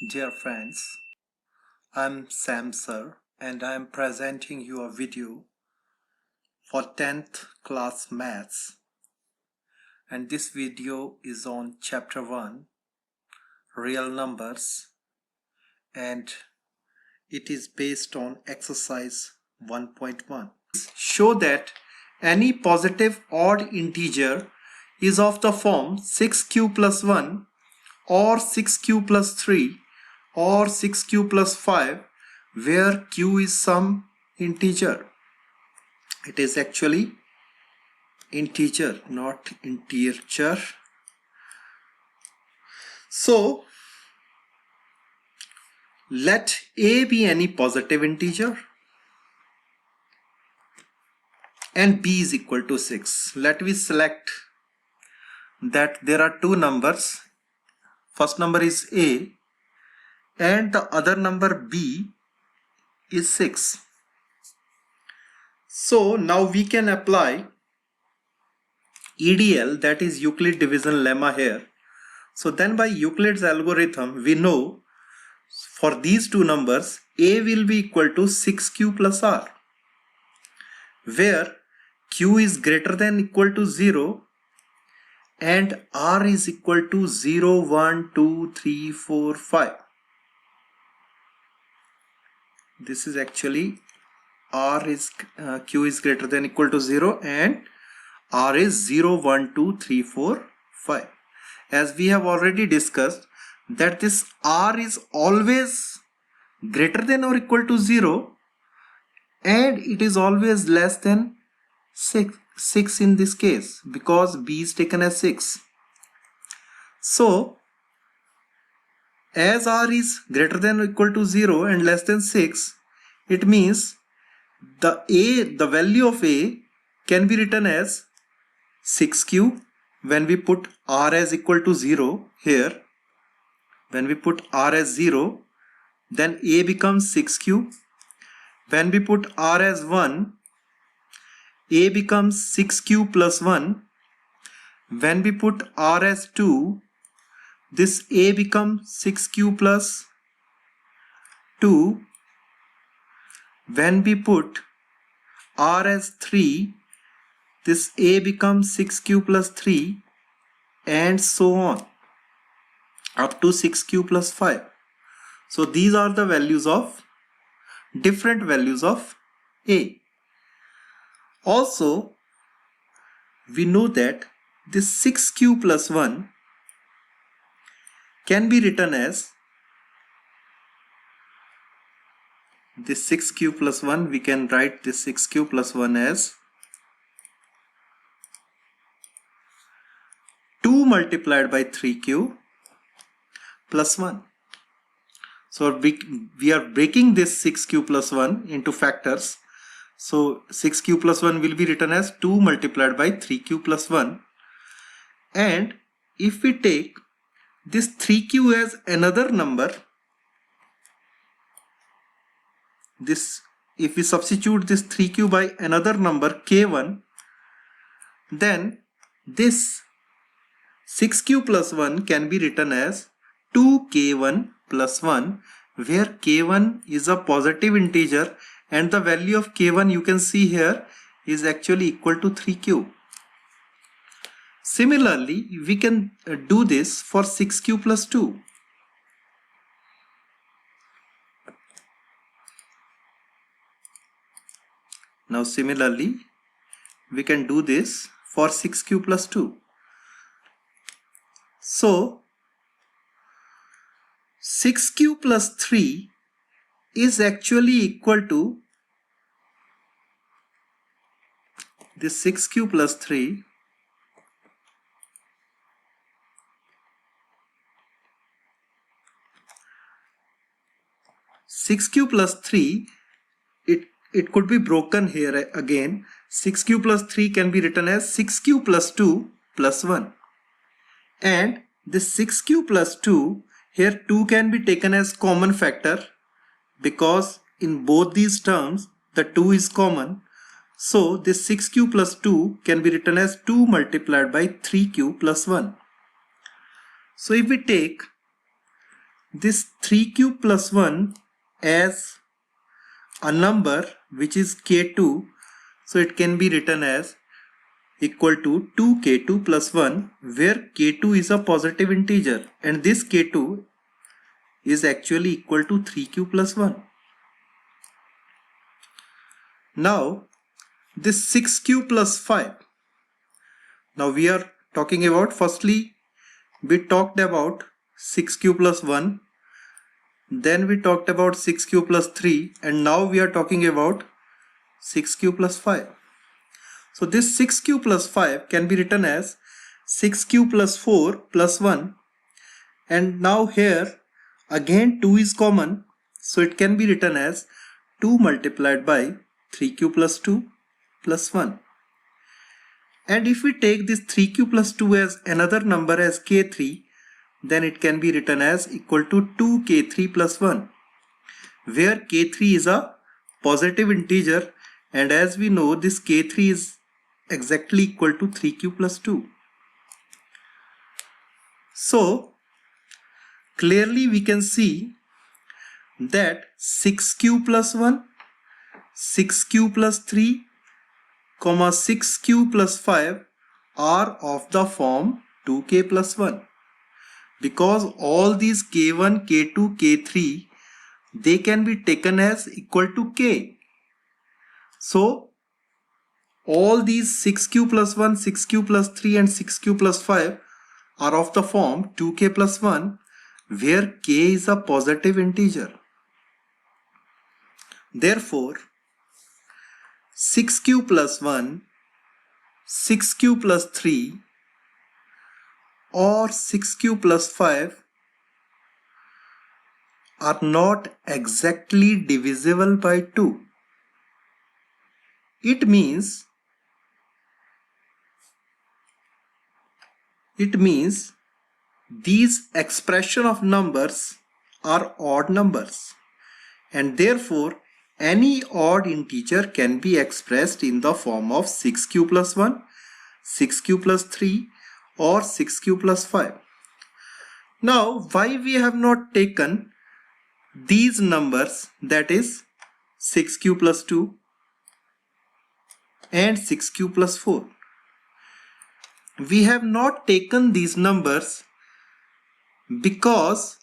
Dear friends, I'm Sam Sir and I'm presenting you a video for 10th class maths, and this video is on chapter 1 real numbers, and it is based on exercise 1.1. Show that any positive odd integer is of the form 6q plus 1 or 6q plus 3 or 6q plus 5, where q is some integer. It is actually integer, not integer. So let a be any positive integer and b is equal to 6. Let me select that there are two numbers. First number is a and the other number b is 6. So now we can apply EDL, that is Euclid division lemma here. So then by Euclid's algorithm we know for these two numbers a will be equal to 6q plus r, where q is greater than equal to 0 and r is equal to 0, 1, 2, 3, 4, 5. This is actually q is greater than equal to 0 and r is 0, 1, 2, 3, 4, 5. As we have already discussed that this r is always greater than or equal to 0 and it is always less than 6 in this case because b is taken as 6. So as r is greater than or equal to 0 and less than 6, it means the value of a can be written as 6q when we put r as equal to 0 here. When we put r as 0, then a becomes 6q. When we put r as 1, a becomes 6q plus 1. When we put r as 2, this a becomes 6q plus 2. When we put r as 3, this a becomes 6q plus 3, and so on up to 6q plus 5. So these are the values of different values of a. Also we know that this 6q plus 1 can be written as this 6q plus 1, we can write this 6q plus 1 as 2 multiplied by 3q plus 1. So we are breaking this 6q plus 1 into factors. So 6q plus 1 will be written as 2 multiplied by 3q plus 1. And if we take this 3q as another number, if we substitute this 3q by another number k1, then this 6q plus 1 can be written as 2k1 plus 1, where k1 is a positive integer and the value of k1 you can see here is actually equal to 3q. Similarly, we can do this for 6q plus 2. Now similarly, we can do this for 6q plus 2. So 6q plus 3 is actually equal to this 6q plus 3 6q plus 3, it could be broken here again. 6q plus 3 can be written as 6q plus 2 plus 1. And this 6q plus 2, here 2 can be taken as common factor because in both these terms the 2 is common. So this 6q plus 2 can be written as 2 multiplied by 3q plus 1. So if we take this 3q plus 1 as a number which is k2, so it can be written as equal to 2k2 plus 1, where k2 is a positive integer and this k2 is actually equal to 3q plus 1. Now this 6q plus 5. Now we are talking about, firstly we talked about 6q plus 1, then we talked about 6q plus 3, and now we are talking about 6q plus 5. So this 6q plus 5 can be written as 6q plus 4 plus 1, and now here again 2 is common, so it can be written as 2 multiplied by 3q plus 2 plus 1. And if we take this 3q plus 2 as another number as k3, then it can be written as equal to 2k3 plus 1, where k3 is a positive integer, and as we know this k3 is exactly equal to 3q plus 2. So clearly we can see that 6q plus 1, 6q plus 3, 6q plus 5 are of the form 2k plus 1, because all these k1, k2, k3, they can be taken as equal to k. So all these 6q plus 1, 6q plus 3 and 6q plus 5 are of the form 2k plus 1, where k is a positive integer. Therefore 6q plus 1, 6q plus 3 or 6q plus 5 are not exactly divisible by 2. It means these expression of numbers are odd numbers, and therefore any odd integer can be expressed in the form of 6q plus 1, 6q plus 3 or 6q plus 5. Now why we have not taken these numbers, that is 6q plus 2 and 6q plus 4? We have not taken these numbers because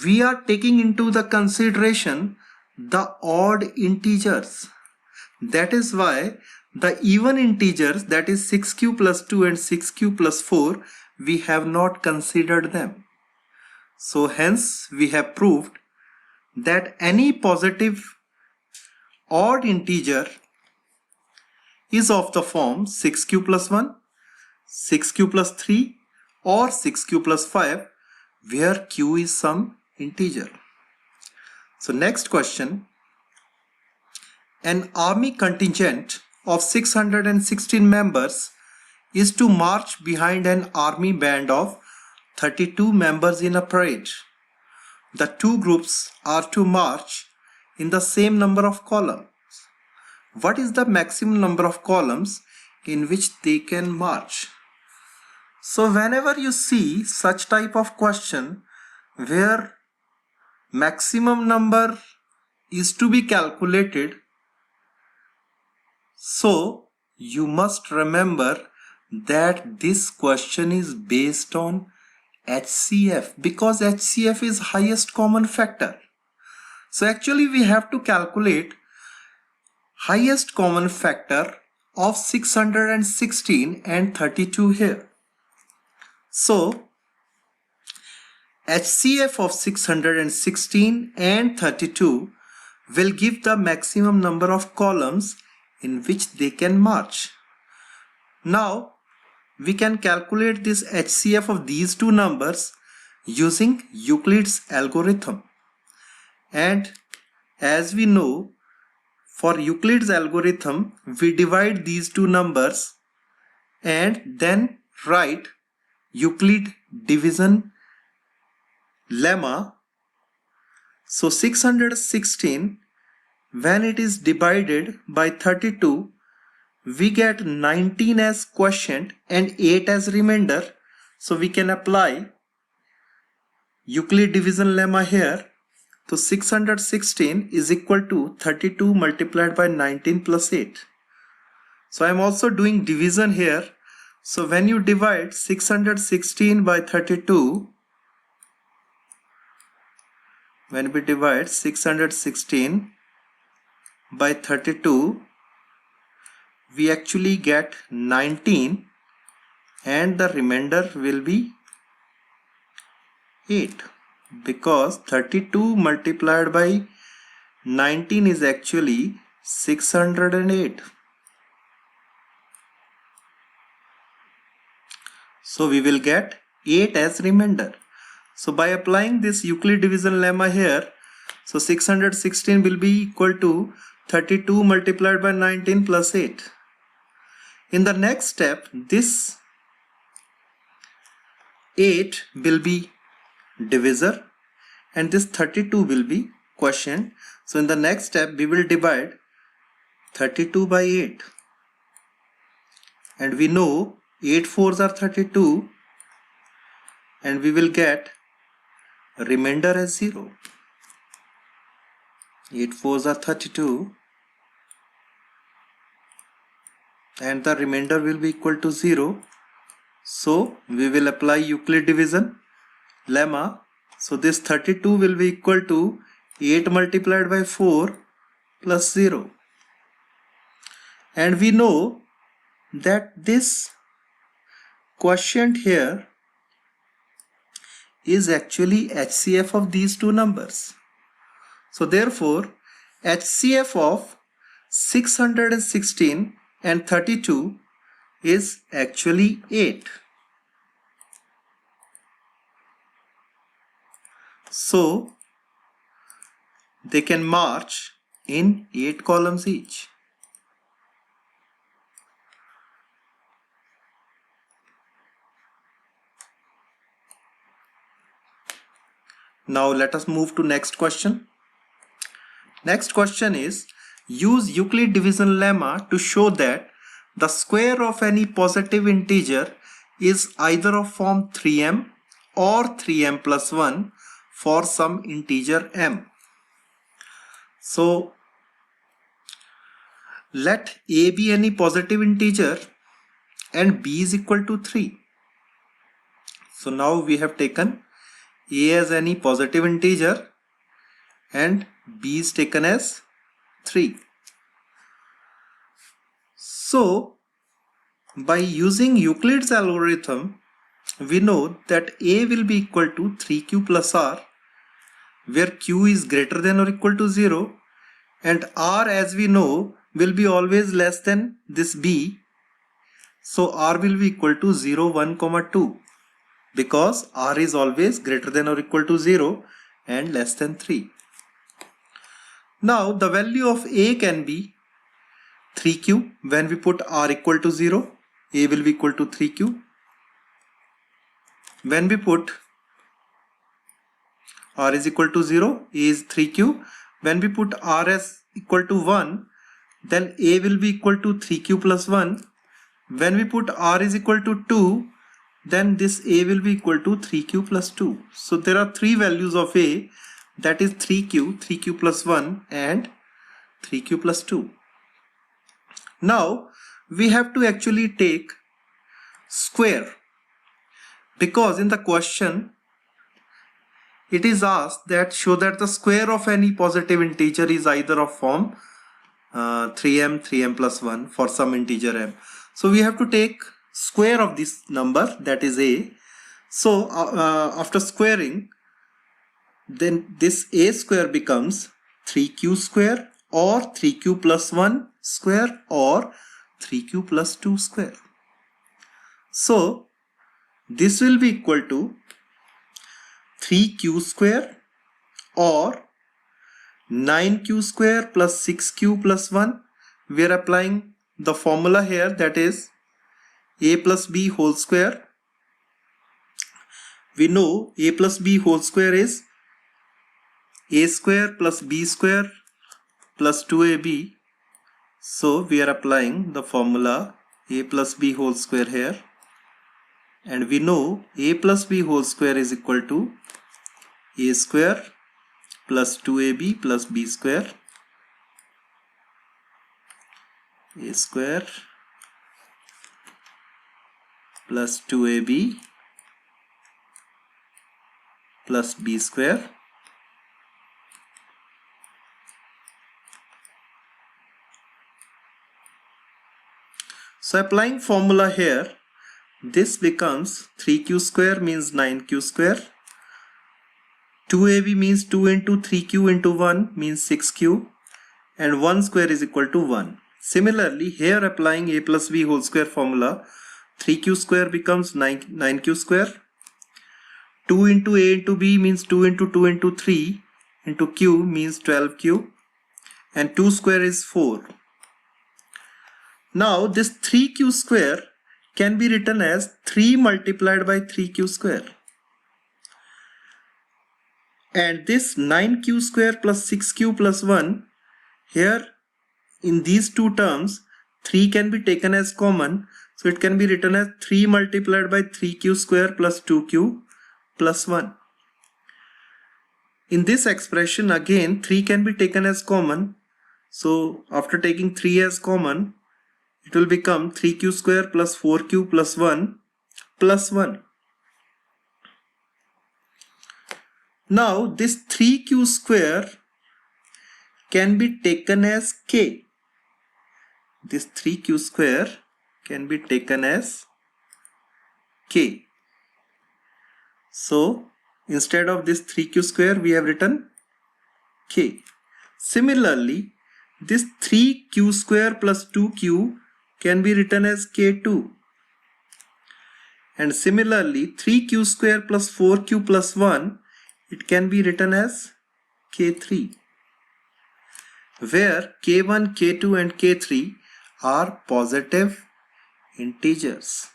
we are taking into the consideration the odd integers. That is why the even integers, that is 6q plus 2 and 6q plus 4, we have not considered them. So hence we have proved that any positive odd integer is of the form 6q plus 1, 6q plus 3 or 6q plus 5, where q is some integer. So next question. An army contingent of 616 members is to march behind an army band of 32 members in a parade. The two groups are to march in the same number of columns. What is the maximum number of columns in which they can march? So whenever you see such type of question where maximum number is to be calculated, so you must remember that this question is based on HCF, because HCF is highest common factor. So actually we have to calculate highest common factor of 616 and 32 here. So HCF of 616 and 32 will give the maximum number of columns in which they can march. Now we can calculate this HCF of these two numbers using Euclid's algorithm. And as we know, for Euclid's algorithm, we divide these two numbers and then write Euclid division lemma. So 616, when it is divided by 32, we get 19 as quotient and 8 as remainder. So we can apply Euclid division lemma here. So 616 is equal to 32 multiplied by 19 plus 8. So I am also doing division here. So when you divide 616 by 32, when we divide 616 by 32, we actually get 19 and the remainder will be 8, because 32 multiplied by 19 is actually 608. So we will get 8 as remainder. So by applying this Euclid division lemma here, so 616 will be equal to 32 multiplied by 19 plus 8. In the next step, this 8 will be divisor and this 32 will be quotient. So in the next step, we will divide 32 by 8. And we know 8 fours are 32 and we will get remainder as 0. 8 fours are 32 and the remainder will be equal to 0. So we will apply Euclid division lemma. So this 32 will be equal to 8 multiplied by 4 plus 0. And we know that this quotient here is actually HCF of these two numbers. So therefore HCF of 616 and 32 is actually 8. So they can march in 8 columns each. Now let us move to next question. Next question is, use Euclid division lemma to show that the square of any positive integer is either of form 3m or 3m plus 1 for some integer m. So let a be any positive integer and b is equal to 3. So now we have taken a as any positive integer and b is taken as 3. So by using Euclid's algorithm, we know that a will be equal to 3q plus r, where q is greater than or equal to 0, and r, as we know, will be always less than this b. So r will be equal to 0, 1, 2, because r is always greater than or equal to 0 and less than 3. Now the value of a can be 3q. When we put r equal to 0, a will be equal to 3q. When we put r is equal to 0, a is 3q. When we put r as equal to 1, then a will be equal to 3q plus 1. When we put r is equal to 2, then this a will be equal to 3q plus 2. So there are three values of a, that is 3q, 3q plus 1 and 3q plus 2. Now we have to actually take square, because in the question it is asked that show that the square of any positive integer is either of form 3m, 3m plus 1 for some integer m. So we have to take square of this number, that is a. So after squaring, then this a square becomes 3q square or 3q plus 1 square or 3q plus 2 square. So this will be equal to 3q square or 9q square plus 6q plus 1. We are applying the formula here, that is a plus b whole square. We know a plus b whole square is a square plus b square plus 2ab. So we are applying the formula a plus b whole square here, and we know a plus b whole square is equal to a square plus 2ab plus b square, a square plus 2ab plus b square. So applying formula here, this becomes 3q square means 9q square, 2ab means 2 into 3q into 1 means 6q, and 1 square is equal to 1. Similarly, here applying a plus b whole square formula, 3q square becomes 9q square, 2 into a into b means 2 into 2 into 3 into q means 12q, and 2 square is 4. Now this 3q square can be written as 3 multiplied by 3q square. And this 9q square plus 6q plus 1, here in these two terms 3 can be taken as common, so it can be written as 3 multiplied by 3q square plus 2q plus 1. In this expression again 3 can be taken as common, so after taking 3 as common, it will become 3q square plus 4q plus 1 plus 1. Now this 3q square can be taken as k. This 3q square can be taken as k. So instead of this 3q square we have written k. Similarly, this 3q square plus 2q can be written as k2. And similarly 3q square plus 4q plus 1, it can be written as k3, where k1, k2 and k3 are positive integers.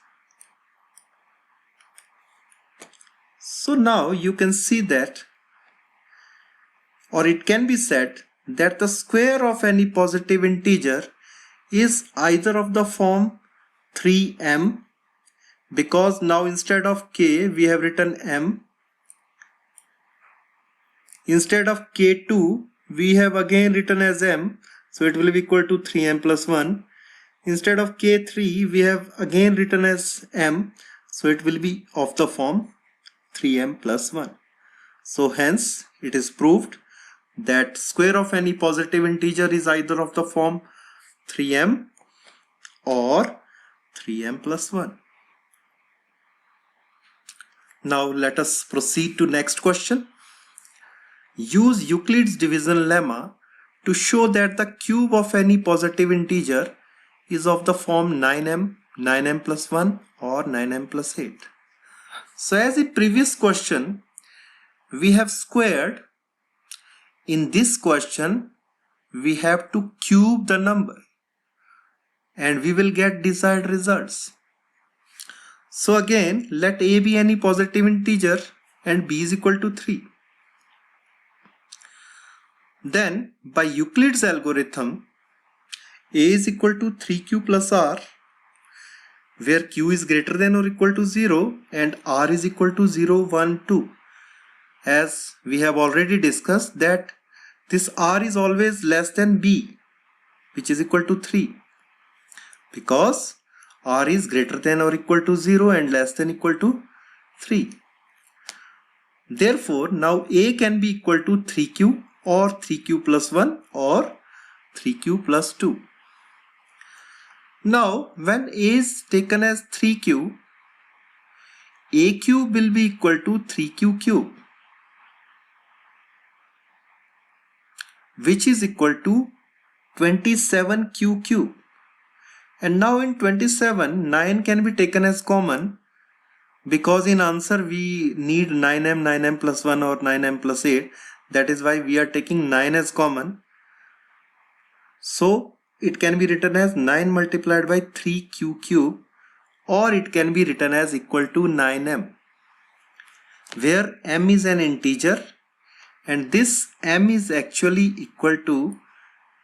So now you can see that, or it can be said that the square of any positive integer is either of the form 3m, because now instead of k we have written m, instead of k2 we have again written as m, so it will be equal to 3m plus 1. Instead of k3 we have again written as m, so it will be of the form 3m plus 1. So hence it is proved that square of any positive integer is either of the form 3m or 3m plus 1. Now let us proceed to next question. Use Euclid's division lemma to show that the cube of any positive integer is of the form 9m, 9m plus 1 or 9m plus 8. So as in previous question we have squared, in this question we have to cube the number and we will get desired results. So again let a be any positive integer and b is equal to 3. Then by Euclid's algorithm a is equal to 3q plus r, where q is greater than or equal to 0 and r is equal to 0, 1, 2. As we have already discussed that this r is always less than b, which is equal to 3, because r is greater than or equal to 0 and less than equal to 3. Therefore now a can be equal to 3q or 3q plus 1 or 3q plus 2. Now when a is taken as 3q, a cube will be equal to 3q cube, which is equal to 27q cube. And now in 27, 9 can be taken as common, because in answer we need 9m, 9m plus 1 or 9m plus 8. That is why we are taking 9 as common. So it can be written as 9 multiplied by 3q cube, or it can be written as equal to 9m, where m is an integer and this m is actually equal to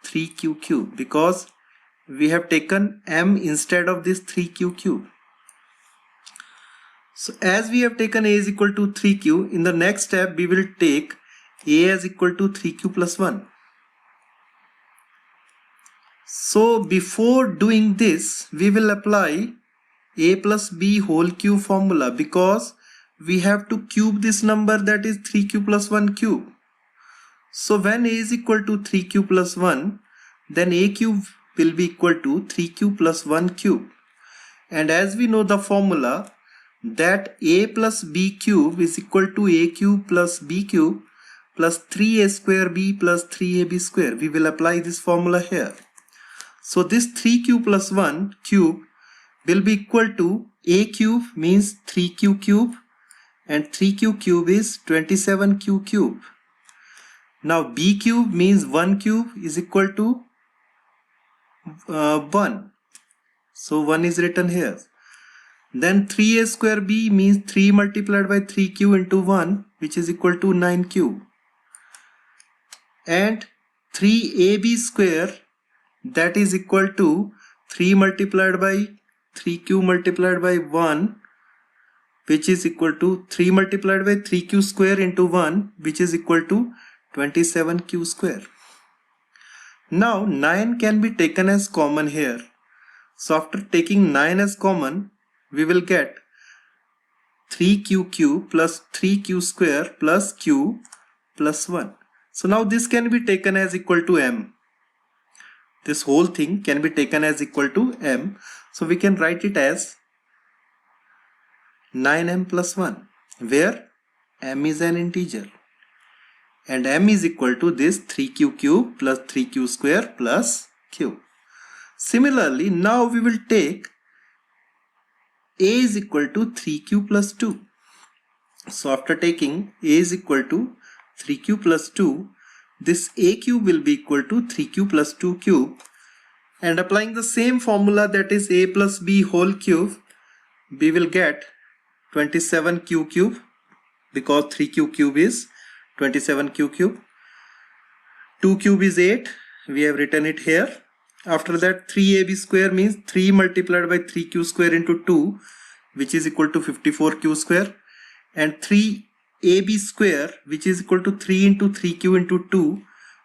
3q cube, because we have taken m instead of this 3q cube. So as we have taken a is equal to 3q, in the next step we will take a as equal to 3q plus 1. So before doing this, we will apply a plus b whole cube formula, because we have to cube this number, that is 3q plus 1 cube. So when a is equal to 3q plus 1, then a cube will be equal to 3q plus 1 cube. And as we know the formula, that a plus b cube is equal to a cube plus b cube plus 3a square b plus 3ab square. We will apply this formula here. So this 3q plus 1 cube will be equal to a cube means 3q cube, and 3q cube is 27q cube. Now b cube means 1 cube is equal to 1. So 1 is written here. Then 3a square b means 3 multiplied by 3q into 1, which is equal to 9q. And 3ab square, that is equal to 3 multiplied by 3q multiplied by 1, which is equal to 3 multiplied by 3q square into 1, which is equal to 27q square. Now 9 can be taken as common here. So after taking 9 as common, we will get 3q cube plus 3q square plus q plus 1. So now this can be taken as equal to m. This whole thing can be taken as equal to m. So we can write it as 9m plus 1, where m is an integer. And m is equal to this 3q cube plus 3q square plus q. Similarly, now we will take a is equal to 3q plus 2. So after taking a is equal to 3q plus 2, this a cube will be equal to 3q plus 2 cube. And applying the same formula, that is a plus b whole cube, we will get 27q cube, because 3q cube is 27q cube. 2 cube is 8. We have written it here. After that 3ab square means 3 multiplied by 3q square into 2, which is equal to 54q square. And 3ab square, which is equal to 3 into 3q into 2,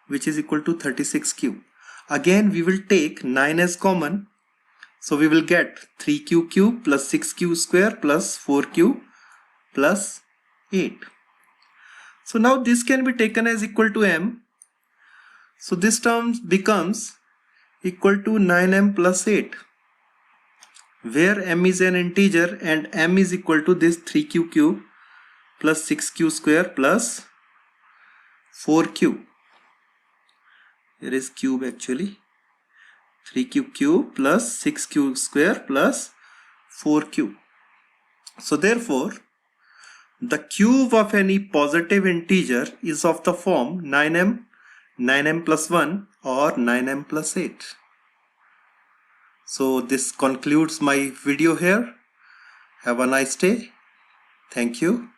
which is equal to 36q. Again we will take 9 as common. So we will get 3q cube plus 6q square plus 4q plus 8. So now this can be taken as equal to m. So this term becomes equal to 9m plus 8, where m is an integer and m is equal to this 3q cube plus 6q square plus 4q. Here is cube actually. 3q cube plus 6q square plus 4q. So therefore, the cube of any positive integer is of the form 9m, 9m plus 1 or 9m plus 8. So this concludes my video here. Have a nice day. Thank you.